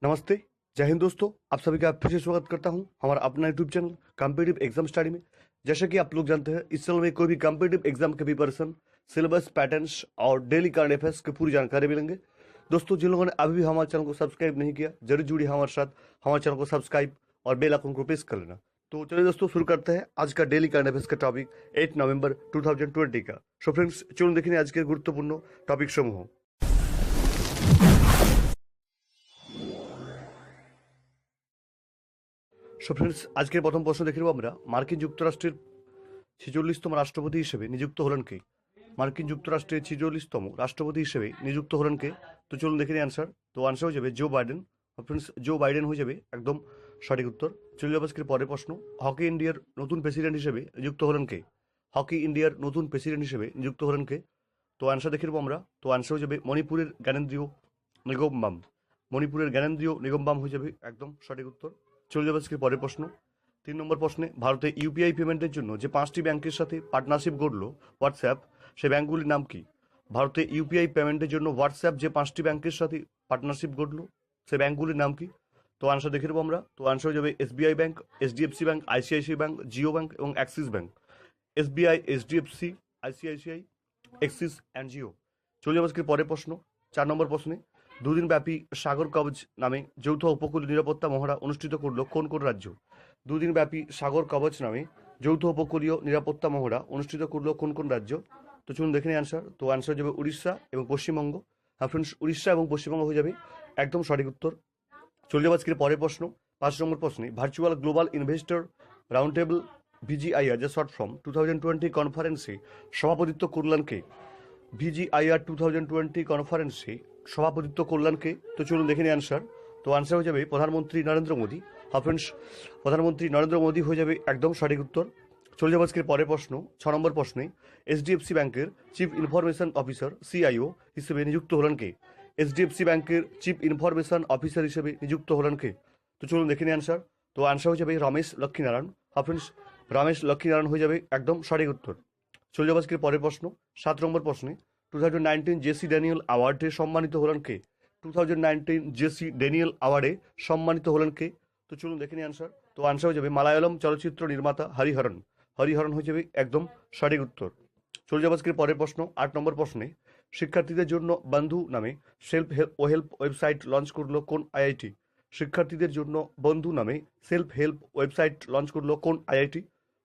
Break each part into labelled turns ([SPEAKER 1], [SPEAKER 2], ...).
[SPEAKER 1] नमस्ते, जय हिंद दोस्तों। आप सभी का फिर से स्वागत करता हूं हमारा अपना YouTube channel competitive exam study में। जैसा कि आप लोग जानते हैं, इस चैनल में कोई भी कॉम्पिटिटिव एग्जाम के प्रिपरेशन, सिलेबस, पैटर्न्स और डेली करंट अफेयर्स की पूरी जानकारी मिलेंगे। दोस्तों, जिन लोगों ने अभी भी हमारे चैनल को सब्सक्राइब नहीं किया, जरूर जुड़िए हमारे साथ, हमारे चैनल को सब्सक्राइब और बेल आइकन को प्रेस कर लेना। तो चलिए दोस्तों, शुरू करते हैं आज का डेली करंट अफेयर्स का टॉपिक 8 नवंबर 2020 का। सो फ्रेंड्स, चलुन देखिए आज के गुरुत्वपूर्ण टॉपिक समूह। সো ফ্রেন্ডস, আজকের প্রথম প্রশ্ন দেখে নেব আমরা, মার্কিন যুক্তরাষ্ট্রের 46তম রাষ্ট্রপতি হিসেবে নিযুক্ত হলেন কে? মার্কিন যুক্তরাষ্ট্রের 46তম রাষ্ট্রপতি হিসেবে নিযুক্ত হলেন কে? তো চলুন দেখে নিই আনসার। তো আনসার হয়ে যাবে Joe Biden. Friends, Joe Biden হয়ে যাবে একদম সঠিক উত্তর। চলে যাবে আজকের পরের প্রশ্ন, হকি ইন্ডিয়ার নতুন প্রেসিডেন্ট হিসেবে নিযুক্ত হলেন কে? হকি ইন্ডিয়ার নতুন প্রেসিডেন্ট হিসেবে নিযুক্ত হলেন কে? তো আনসার দেখে নেব আমরা। তো আনসার হয়ে যাবে মণিপুরের জ্ঞানেন্দ্রীয় নিগমবাম। মণিপুরের জ্ঞানেন্দ্রীয় নিগমবাম হয়ে যাবে একদম সঠিক উত্তর। চলে যাবে আজকে পরের প্রশ্ন। 3 নম্বর প্রশ্নে, ভারতে ইউপিআই পেমেন্টের জন্য যে 5টি ব্যাংকের সাথে পার্টনারশিপ গড়ল হোয়াটসঅ্যাপ, সে ব্যাংকগুলির নাম কি? ভারতে ইউপিআই পেমেন্টের জন্য হোয়াটসঅ্যাপ যে 5টি ব্যাংকের সাথে পার্টনারশিপ গড়ল, সে ব্যাংকগুলির নাম কি? তো আনসার দেখে নেবো আমরা। তো আনসার হয়ে যাবে SBI bank, HDFC bank, ICICI bank, Jio bank এবং Axis bank. SBI, HDFC, ICICI, Axis and Jio. চলে যাবে আজকে পরের প্রশ্ন। 4 নম্বর প্রশ্নে, দুদিনব্যাপী সাগর কবচ নামে যৌথ উপকূল নিরাপত্তা মহড়া অনুষ্ঠিত করলো কোন কোন রাজ্য? দুদিনব্যাপী সাগর কবচ নামে যৌথ উপকূলীয় নিরাপত্তা মহড়া অনুষ্ঠিত করলো কোন কোন রাজ্য? তো চলুন দেখে নিই আনসার। তো আনসার যাবে উড়িষ্যা এবং পশ্চিমবঙ্গ। হ্যাঁ ফ্রেন্ডস, উড়িষ্যা এবং পশ্চিমবঙ্গ হয়ে যাবে একদম সঠিক উত্তর। চলে যাবে আজকের পরের প্রশ্ন। 5 নম্বর প্রশ্নে, virtual global investor round table VGIR যে শর্ট ফর্ম 2020 কনফারেন্সে সভাপতিত্ব করলেন কে? ভিজিআইআর 2020 কনফারেন্সে সভাপতিত্ব করলেন কে? তো চলুন দেখে নিই আনসার। তো আনসার হয়ে যাবে প্রধানমন্ত্রী নরেন্দ্র মোদী। ফ্রেন্ডস, প্রধানমন্ত্রী নরেন্দ্র মোদী হয়ে যাবে একদম সঠিক উত্তর। চলে যাবো আজকের পরের প্রশ্ন। 6 নম্বর প্রশ্নে, এইচডিএফসি ব্যাংকের চিফ ইনফরমেশন অফিসার সিআইও হিসেবে নিযুক্ত হলেন কে? এইচডিএফসি ব্যাংকের চিফ ইনফরমেশন অফিসার হিসেবে নিযুক্ত হলেন কে? তো চলুন দেখে নিই আনসার। তো আনসার হয়ে যাবে রমেশ লক্ষ্মীনারায়ণ। ফ্রেন্ডস, রমেশ লক্ষ্মীনারায়ণ হয়ে যাবে একদম সঠিক উত্তর। চলে যাবো আজকের পরের প্রশ্ন। 7 নম্বর প্রশ্নে, 2019 জেসি ড্যানিয়েল অ্যাওয়ার্ডে সম্মানিত হলেন কে? 2019 জেসি ড্যানিয়েল অ্যাওয়ার্ডে সম্মানিত হলেন কে? তো চলুন দেখে নিই আনসার। তো আনসার হয়ে যাবে মালায়ালম চলচ্চিত্র নির্মাতা হরিহরন। হরিহরন হয়ে যাবে একদম সঠিক উত্তর। চলে যাবো আজকের পরের প্রশ্ন। 8 নম্বর প্রশ্নে, শিক্ষার্থীদের জন্য বন্ধু নামে সেলফ হেল্প ওয়েবসাইট লঞ্চ করলো কোন আইআইটি? শিক্ষার্থীদের জন্য বন্ধু নামে সেলফ হেল্প ওয়েবসাইট লঞ্চ করলো কোন আইআইটি?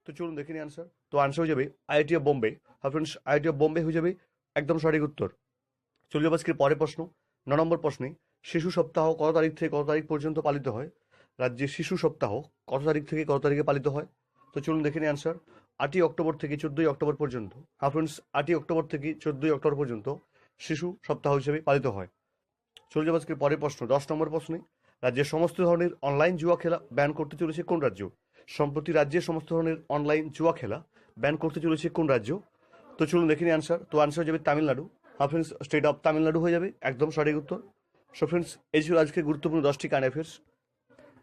[SPEAKER 1] তো চলুন দেখে নিই আনসার। তো আনসার হয়ে যাবে IIT of Bombay. Friends, IIT of Bombay হয়ে যাবে একদম সঠিক উত্তর। চলে যাবো আজকের পরের প্রশ্ন। 9 নম্বর প্রশ্নে, শিশু সপ্তাহ কত তারিখ থেকে কত তারিখ পর্যন্ত পালিত হয়? রাজ্যে শিশু সপ্তাহ কত তারিখ থেকে কত তারিখে পালিত হয়? তো চলুন দেখে নিই আনসার। 8ই অক্টোবর থেকে 14ই অক্টোবর পর্যন্ত। ফ্রেন্ডস, 8ই অক্টোবর থেকে 14ই অক্টোবর পর্যন্ত শিশু সপ্তাহ হিসেবে পালিত হয়। চলে যাবো আজকের পরের প্রশ্ন। 10 নম্বর প্রশ্নে, রাজ্যের সমস্ত ধরনের অনলাইন জুয়া খেলা ব্যান করতে চলেছে কোন রাজ্য? সম্প্রতি রাজ্যের সমস্ত ধরনের অনলাইন জুয়া খেলা ব্যান করতে চলেছে কোন রাজ্য? তো চলুন দেখে নিই আনসার। তো আনসার হয়ে যাবে Tamil Nadu. Friends, state of Tamil Nadu হয়ে যাবে একদম সঠিক উত্তর। सो फ्रेंड्स, ये ছিল আজকে গুরুত্বপূর্ণ 10টি करंट अफेयर्स।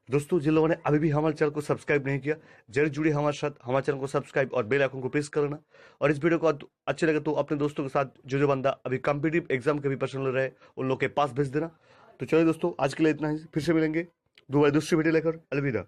[SPEAKER 1] दोस्तों, जिन लोगों ने अभी भी हमारे चैनल को सब्सक्राइब नहीं किया, जरूर जुड़िए हमारे साथ, हमारे चैनल को सब्सक्राइब और बेल आइकन को प्रेस कर लेना। और इस वीडियो को अच्छे लगे तो अपने दोस्तों के साथ जो बंदा अभी कॉम्पिटिटिव एग्जाम के भी पर्सनल रहे उन लोग के पास भेज देना। तो चलिए दोस्तों, आज के लिए इतना ही। फिर से मिलेंगे दोबारा दूसरी वीडियो लेकर। अलविदा।